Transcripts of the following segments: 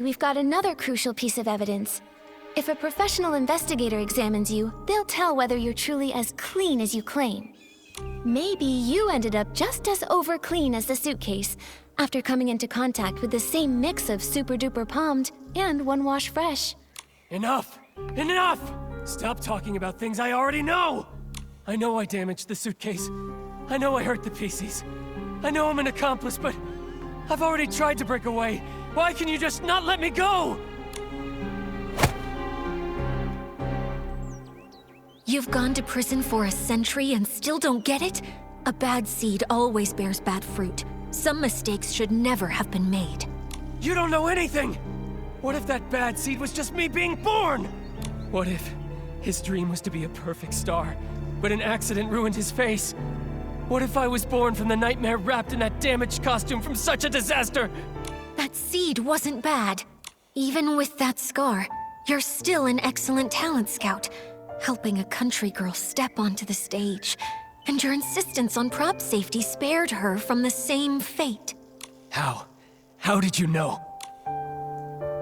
We've got another crucial piece of evidence. If a professional investigator examines you, they'll tell whether you're truly as clean as you claim. Maybe you ended up just as over-clean as the suitcase, after coming into contact with the same mix of super-duper palmed and one wash fresh. Enough! Enough! Stop talking about things I already know! I know I damaged the suitcase. I know I hurt the PCs. I know I'm an accomplice, but I've already tried to break away. Why can you just not let me go? You've gone to prison for a century and still don't get it? A bad seed always bears bad fruit. Some mistakes should never have been made. You don't know anything! What if that bad seed was just me being born? What if his dream was to be a perfect star, but an accident ruined his face? What if I was born from the nightmare wrapped in that damaged costume from such a disaster? That seed wasn't bad. Even with that scar, you're still an excellent talent scout, helping a country girl step onto the stage. And your insistence on prop safety spared her from the same fate. How? How did you know?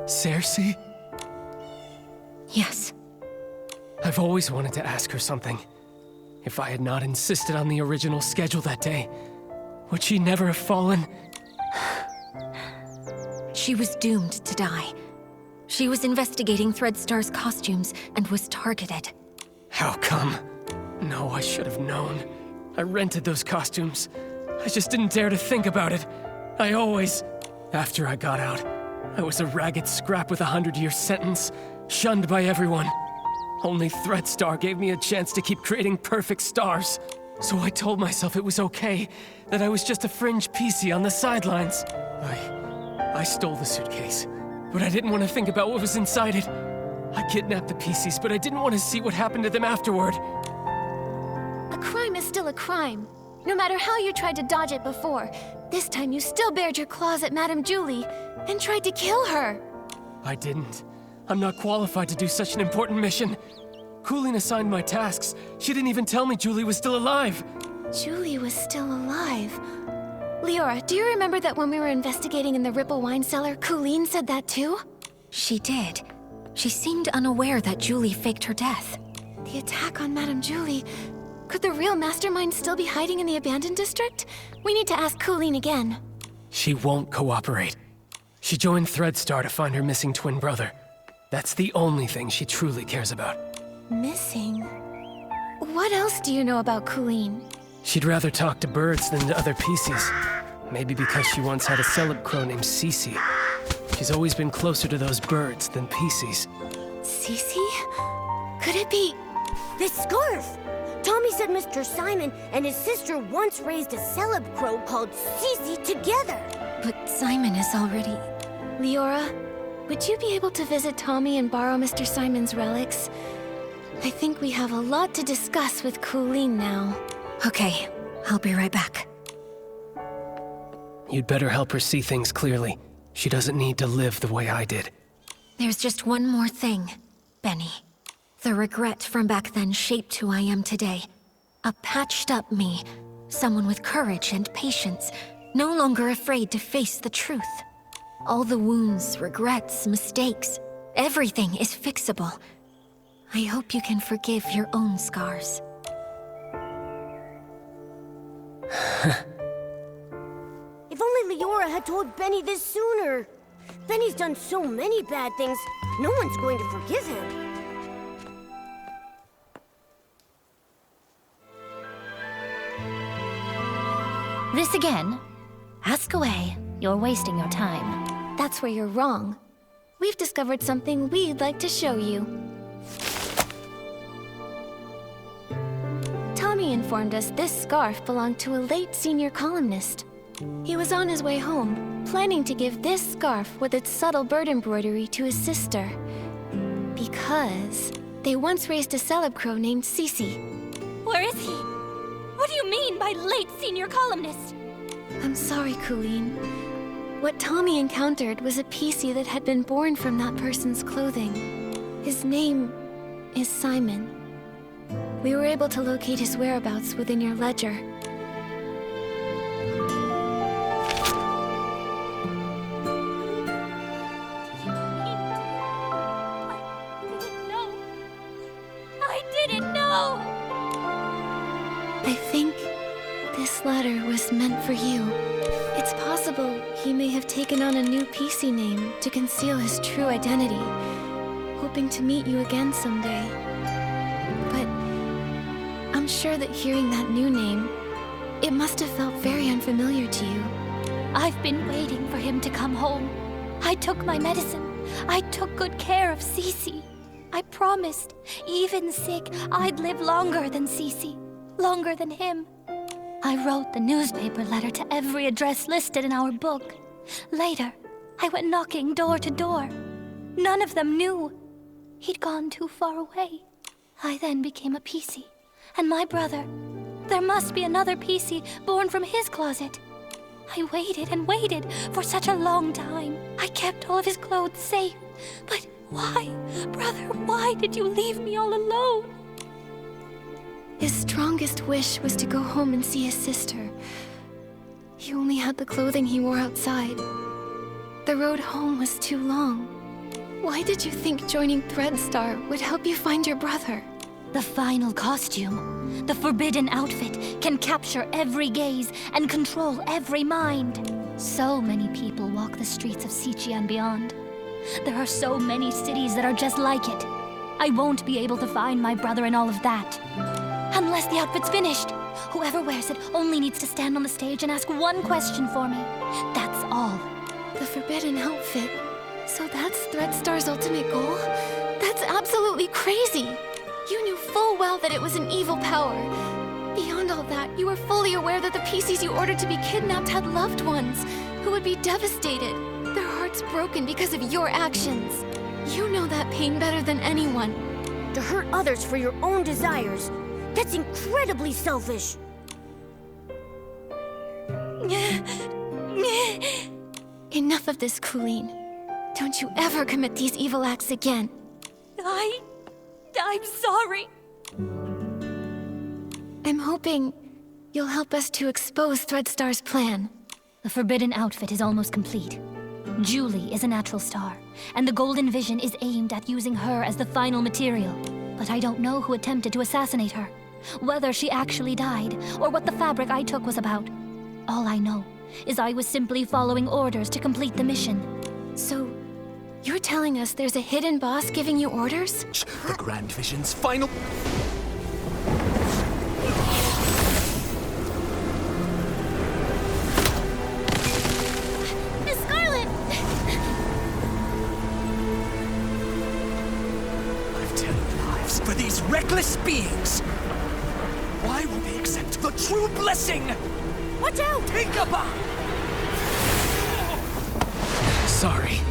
Cersei? Yes. I've always wanted to ask her something. If I had not insisted on the original schedule that day, would she never have fallen? She was doomed to die. She was investigating Threadstar's costumes and was targeted. How come? No, I should have known. I rented those costumes. I just didn't dare to think about it. I always... After I got out, I was a ragged scrap with a 100-year sentence, shunned by everyone. Only Threadstar gave me a chance to keep creating perfect stars. So I told myself it was okay, that I was just a fringe PC on the sidelines. I stole the suitcase, but I didn't want to think about what was inside it. I kidnapped the PCs, but I didn't want to see what happened to them afterward. A crime is still a crime. No matter how you tried to dodge it before, this time you still bared your claws at Madame Julie and tried to kill her. I didn't. I'm not qualified to do such an important mission. Coolyn assigned my tasks. She didn't even tell me Julie was still alive. Julie was still alive. Leora, do you remember that when we were investigating in the Ripple wine cellar, Coolyn said that too? She did. She seemed unaware that Julie faked her death. The attack on Madame Julie. Could the real mastermind still be hiding in the abandoned district? We need to ask Coolyn again. She won't cooperate. She joined Threadstar to find her missing twin brother. That's the only thing she truly cares about. Missing? What else do you know about Coolyn? She'd rather talk to birds than to other PCs. Maybe because she once had a celeb crow named Cece. She's always been closer to those birds than PCs. Cece? Could it be... This scarf! Tommy said Mr. Simon and his sister once raised a celeb crow called Cece together. But Simon is already... Leora, would you be able to visit Tommy and borrow Mr. Simon's relics? I think we have a lot to discuss with Coolyn now. Okay, I'll be right back. You'd better help her see things clearly. She doesn't need to live the way I did. There's just one more thing, Benny. The regret from back then shaped who I am today. A patched-up me. Someone with courage and patience, no longer afraid to face the truth. All the wounds, regrets, mistakes, everything is fixable. I hope you can forgive your own scars. If only Leora had told Benny this sooner. Benny's done so many bad things, no one's going to forgive him. This again? Ask away. You're wasting your time. That's where you're wrong. We've discovered something we'd like to show you. Tommy informed us this scarf belonged to a late senior columnist. He was on his way home, planning to give this scarf with its subtle bird embroidery to his sister. Because they once raised a celeb crow named Cece. Where is he? What do you mean by late senior columnist? I'm sorry, Coolyn. What Tommy encountered was a PC that had been born from that person's clothing. His name is Simon. We were able to locate his whereabouts within your ledger. letter was meant for you. It's possible he may have taken on a new PC name to conceal his true identity, hoping to meet you again someday. But I'm sure that hearing that new name, it must have felt very unfamiliar to you. I've been waiting for him to come home. I took my medicine. I took good care of Cece. I promised, even sick, I'd live longer than Cece, longer than him. I wrote the newspaper letter to every address listed in our book. Later, I went knocking door to door. None of them knew. He'd gone too far away. I then became a PC. And my brother, there must be another PC born from his closet. I waited and waited for such a long time. I kept all of his clothes safe. But why, brother, why did you leave me all alone? His strongest wish was to go home and see his sister. He only had the clothing he wore outside. The road home was too long. Why did you think joining Threadstar would help you find your brother? The final costume, the forbidden outfit, can capture every gaze and control every mind. So many people walk the streets of Sichi and beyond. There are so many cities that are just like it. I won't be able to find my brother in all of that. Unless the outfit's finished. Whoever wears it only needs to stand on the stage and ask one question for me. That's all. The forbidden outfit. So that's Threadstar's ultimate goal? That's absolutely crazy! You knew full well that it was an evil power. Beyond all that, you were fully aware that the PCs you ordered to be kidnapped had loved ones who would be devastated, their hearts broken because of your actions. You know that pain better than anyone. To hurt others for your own desires, that's incredibly selfish. Enough of this, Coolyn. Don't you ever commit these evil acts again. I'm sorry. I'm hoping you'll help us to expose Threadstar's plan. The forbidden outfit is almost complete. Julie is a natural star, and the Golden Vision is aimed at using her as the final material. But I don't know who attempted to assassinate her, whether she actually died, or what the fabric I took was about. All I know is I was simply following orders to complete the mission. So, you're telling us there's a hidden boss giving you orders? The Grand Vision's final... Miss Scarlet! I've turned lives for these reckless beings. Why will they accept the true blessing? Watch out! Take a bomb! Sorry.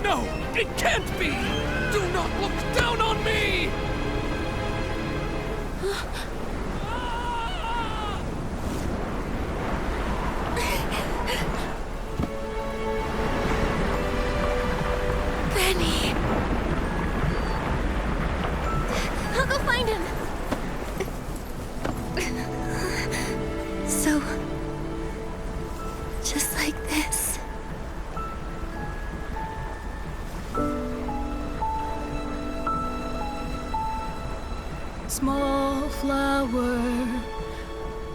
No, it can't be! Do not look down on me! Benny! I'll go find him! So... just like this. Small flower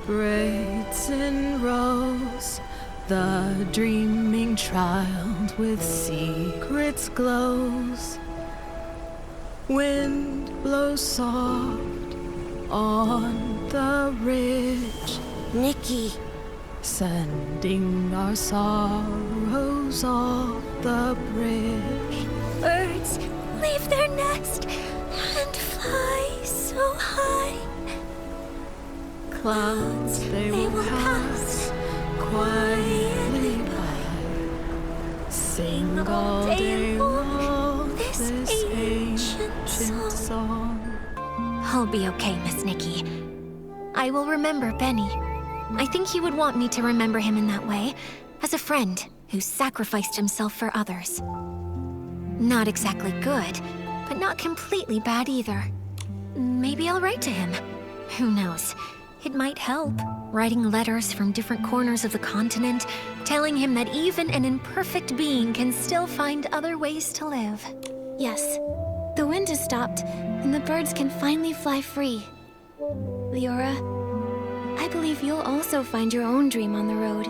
braids in rows, the dreaming child with secrets glows. Wind blows soft on the ridge, Nikki. sending our sorrows off the bridge. Birds leave their nest and fly so high. Clouds they will pass quietly by. Sing all day long this ancient song. I'll be okay, Miss Nikki. I will remember Benny. I think he would want me to remember him in that way, as a friend who sacrificed himself for others. Not exactly good, but not completely bad either. Maybe I'll write to him. Who knows? It might help, writing letters from different corners of the continent, telling him that even an imperfect being can still find other ways to live. Yes, The wind has stopped, and the birds can finally fly free. Leora, I believe you'll also find your own dream on the road.